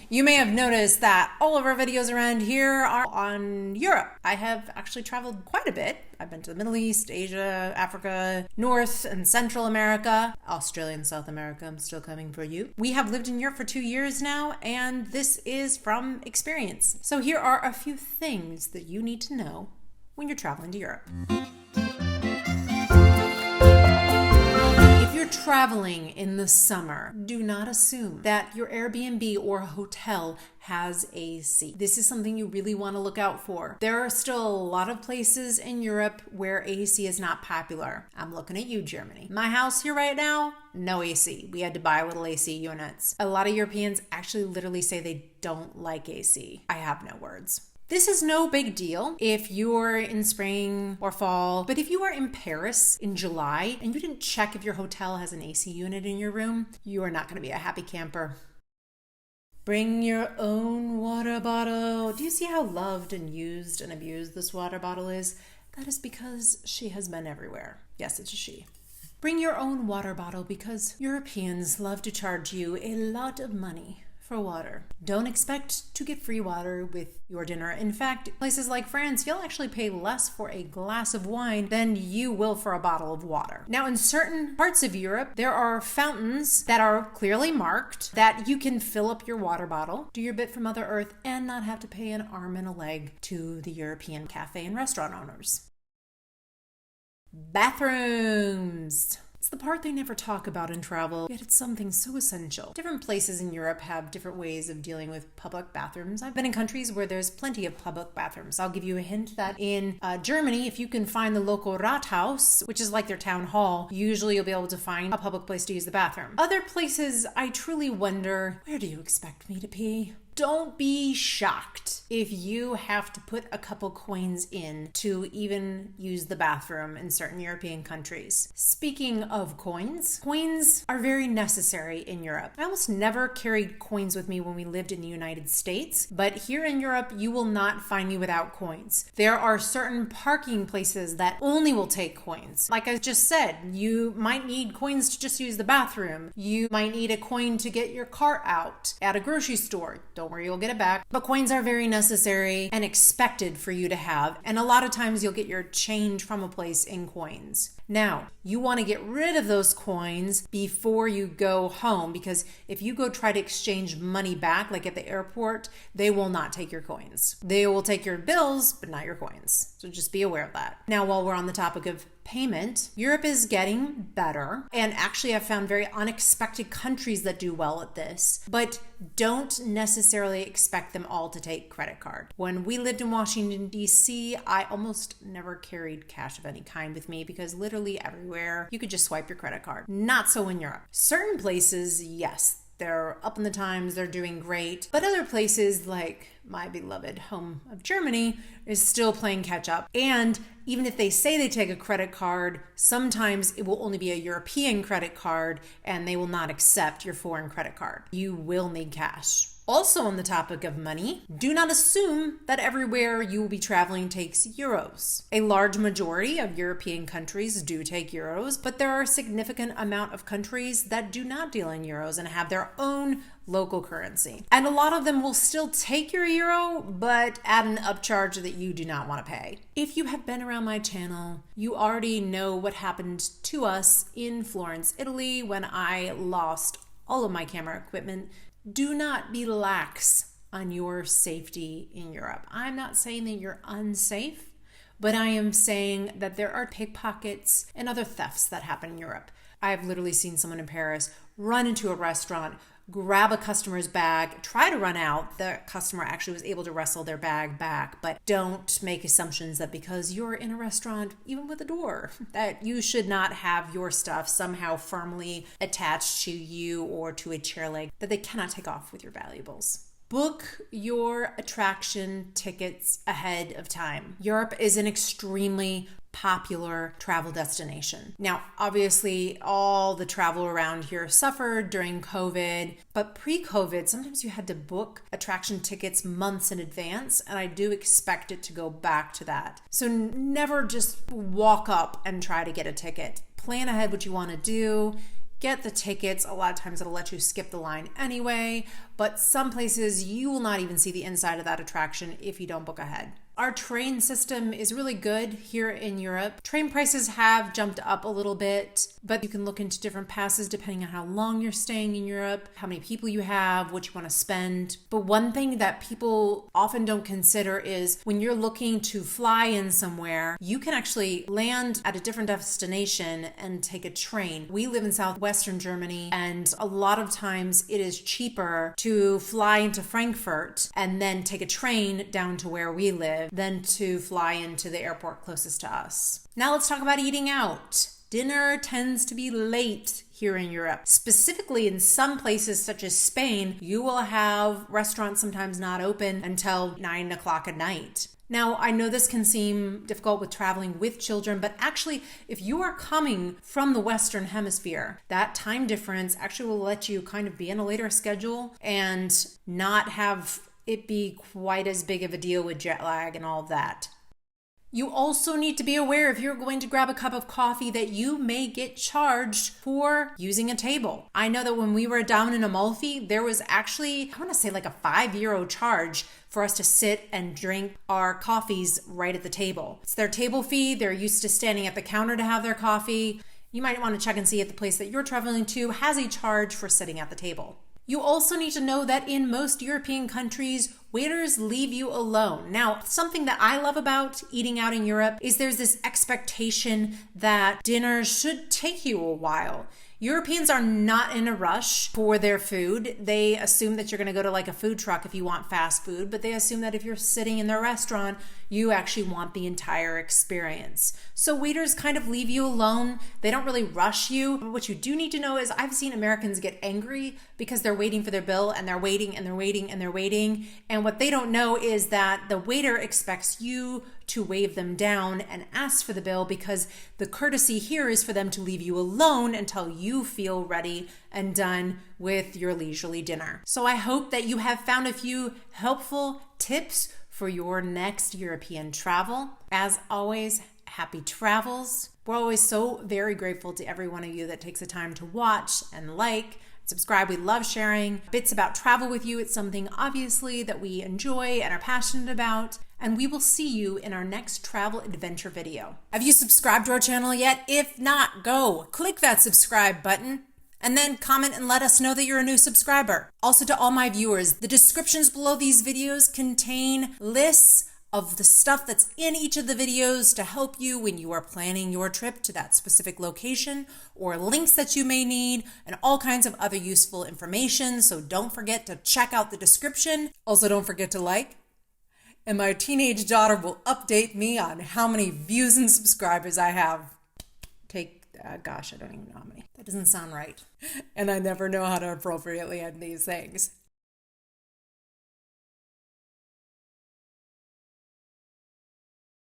You may have noticed that all of our videos around here are on Europe. I have actually traveled quite a bit. I've been to the Middle East, Asia, Africa, North and Central America, Australia and South America. I'm still coming for you. We have lived in Europe for 2 years now, and this is from experience. So here are a few things that you need to know when you're traveling to Europe. If you're traveling in the summer, do not assume that your Airbnb or hotel has AC. This is something you really want to look out for. There are still a lot of places in Europe where AC is not popular. I'm looking at you, Germany. My house here right now, no AC. We had to buy little AC units. A lot of Europeans actually literally say they don't like AC. I have no words. This is no big deal if you're in spring or fall, but if you are in Paris in July and you didn't check if your hotel has an AC unit in your room, you are not going to be a happy camper. Bring your own water bottle. Do you see how loved and used and abused this water bottle is? That is because she has been everywhere. Yes, it's a she. Bring your own water bottle because Europeans love to charge you a lot of money for water. Don't expect to get free water with your dinner. In fact, places like France, you'll actually pay less for a glass of wine than you will for a bottle of water. Now, in certain parts of Europe, there are fountains that are clearly marked that you can fill up your water bottle, do your bit for Mother Earth, and not have to pay an arm and a leg to the European cafe and restaurant owners. Bathrooms. It's the part they never talk about in travel, yet it's something so essential. Different places in Europe have different ways of dealing with public bathrooms. I've been in countries where there's plenty of public bathrooms. I'll give you a hint that in Germany, if you can find the local Rathaus, which is like their town hall, usually you'll be able to find a public place to use the bathroom. Other places, I truly wonder, where do you expect me to pee? Don't be shocked if you have to put a couple coins in to even use the bathroom in certain European countries. Speaking of coins, coins are very necessary in Europe. I almost never carried coins with me when we lived in the United States, but here in Europe, you will not find me without coins. There are certain parking places that only will take coins. Like I just said, you might need coins to just use the bathroom. You might need a coin to get your cart out at a grocery store. Don't worry, you'll get it back. But coins are very necessary and expected for you to have. And a lot of times you'll get your change from a place in coins. Now, you want to get rid of those coins before you go home, because if you go try to exchange money back, like at the airport, they will not take your coins. They will take your bills, but not your coins. So just be aware of that. Now, while we're on the topic of payment, Europe is getting better, and actually I've found very unexpected countries that do well at this, but don't necessarily expect them all to take credit card. When we lived in Washington, D.C., I almost never carried cash of any kind with me because literally everywhere you could just swipe your credit card. Not so in Europe. Certain places, yes, they're up in the times, they're doing great. But other places like my beloved home of Germany is still playing catch up. And even if they say they take a credit card, sometimes it will only be a European credit card and they will not accept your foreign credit card. You will need cash. Also on the topic of money, do not assume that everywhere you will be traveling takes euros. A large majority of European countries do take euros, but there are a significant amount of countries that do not deal in euros and have their own local currency. And a lot of them will still take your euro, but at an upcharge that you do not want to pay. If you have been around my channel, you already know what happened to us in Florence, Italy, when I lost all of my camera equipment. Do not be lax on your safety in Europe. I'm not saying that you're unsafe, but I am saying that there are pickpockets and other thefts that happen in Europe. I've literally seen someone in Paris run into a restaurant, grab a customer's bag, try to run out. The customer actually was able to wrestle their bag back, but don't make assumptions that because you're in a restaurant, even with a door, that you should not have your stuff somehow firmly attached to you or to a chair leg that they cannot take off with your valuables. Book your attraction tickets ahead of time. Europe is an extremely popular travel destination. Now, obviously, all the travel around here suffered during COVID, but pre-COVID, sometimes you had to book attraction tickets months in advance, and I do expect it to go back to that. So never just walk up and try to get a ticket. Plan ahead what you want to do. get the tickets. A lot of times it'll let you skip the line anyway, but some places you will not even see the inside of that attraction if you don't book ahead. Our train system is really good here in Europe. Train prices have jumped up a little bit, but you can look into different passes depending on how long you're staying in Europe, how many people you have, what you want to spend. But one thing that people often don't consider is when you're looking to fly in somewhere, you can actually land at a different destination and take a train. We live in southwestern Germany, and a lot of times it is cheaper to fly into Frankfurt and then take a train down to where we live than to fly into the airport closest to us. Now let's talk about eating out. Dinner tends to be late here in Europe. Specifically in some places such as Spain, you will have restaurants sometimes not open until 9 o'clock at night. Now, I know this can seem difficult with traveling with children, but actually, if you are coming from the Western Hemisphere, that time difference actually will let you kind of be in a later schedule and not have it be quite as big of a deal with jet lag and all of that. You also need to be aware if you're going to grab a cup of coffee that you may get charged for using a table. I know that when we were down in Amalfi, there was actually, I want to say like a €5 charge for us to sit and drink our coffees right at the table. It's their table fee. They're used to standing at the counter to have their coffee. You might want to check and see if the place that you're traveling to has a charge for sitting at the table. You also need to know that in most European countries, waiters leave you alone. Now, something that I love about eating out in Europe is there's this expectation that dinner should take you a while. Europeans are not in a rush for their food. They assume that you're going to go to like a food truck if you want fast food, but they assume that if you're sitting in their restaurant, you actually want the entire experience. So waiters kind of leave you alone. They don't really rush you. What you do need to know is I've seen Americans get angry because they're waiting for their bill and they're waiting and they're waiting and they're waiting. And what they don't know is that the waiter expects you to wave them down and ask for the bill because the courtesy here is for them to leave you alone until you feel ready and done with your leisurely dinner. So I hope that you have found a few helpful tips for your next European travel. As always, happy travels. We're always so very grateful to every one of you that takes the time to watch and like, subscribe. We love sharing bits about travel with you. It's something obviously that we enjoy and are passionate about. And we will see you in our next travel adventure video. Have you subscribed to our channel yet? If not, go click that subscribe button and then comment and let us know that you're a new subscriber. Also to all my viewers, the descriptions below these videos contain lists of the stuff that's in each of the videos to help you when you are planning your trip to that specific location, or links that you may need, and all kinds of other useful information. So don't forget to check out the description. Also, don't forget to like, and my teenage daughter will update me on how many views and subscribers I have. Gosh, I don't even know how many. That doesn't sound right. And I never know how to appropriately end these things.